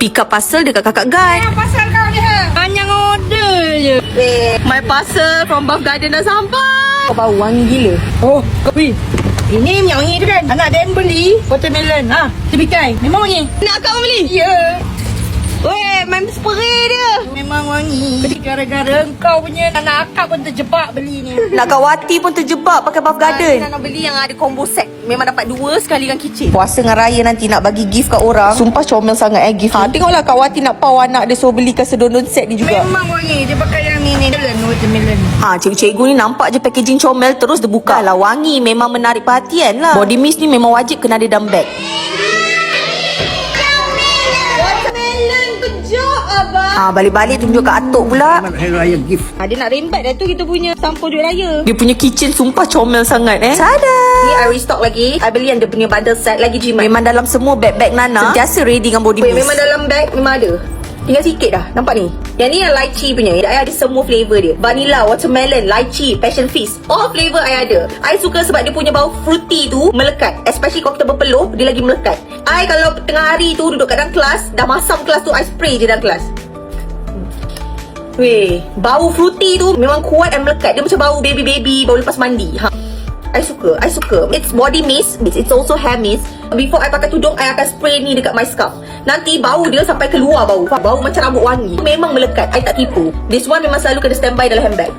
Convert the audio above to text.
Pick up parcel dekat kakak Guy. Pasal kau ni ha. Hanya order je. My parcel from Buff Garden dah sampai. Kau bau wangi gila. Oh, kopi. Ini yang wangi tu kan. Anak Dan beli watermelon. Ha, tepikai. Memang wangi. Nak kau beli? Ya. Weh, main spray dia. Memang wangi. Gara-gara kau punya anak akak pun terjebak beli ni. Nak Kak Wati pun terjebak pakai Buff Garden. Nak Nak beli yang ada combo set. Memang dapat 2 sekali dengan kicin. Puasa dengan raya nanti nak bagi gift kat orang. Sumpah comel sangat gift. Tengoklah Kak Wati nak pau anak dia, so belikan sedondon set ni juga. Memang wangi. Dia pakai yang ni watermelon. Cikgu-cikgu ni nampak je packaging comel terus dia buka. Lah wangi, memang menarik perhatian lah. Body mist ni memang wajib kena ada dalam bag. Balik-balik tunjuk kat atuk pula. Hari Raya gift. Dia nak rembat dah tu kita punya sampul duit raya. Dia punya kitchen sumpah comel sangat Tada. Ni I restock lagi. I beli yang dia punya bundle set lagi jimat. Memang dalam semua bag-bag Nana sentiasa ready dengan body mist. Memang dalam bag memang ada. Tinggal sikit dah. Nampak ni? Yang ni yang lychee punya. I ada semua flavor dia. Vanilla, watermelon, lychee, passion feast. All flavor I ada. I suka sebab dia punya bau fruity tu melekat. Especially kalau kita berpeluh, dia lagi melekat. I kalau tengah hari tu duduk kat dalam kelas, dah masam kelas tu, I spray je dalam kelas. Weh, bau fruity tu memang kuat dan melekat. Dia macam bau baby-baby, bau lepas mandi. I suka. It's body mist, it's also hair mist. Before I pakai tudung, I akan spray ni dekat my scalp. Nanti bau dia sampai keluar bau. Bau macam rambut wangi. Memang melekat, I tak tipu. This one memang selalu kena standby dalam handbag.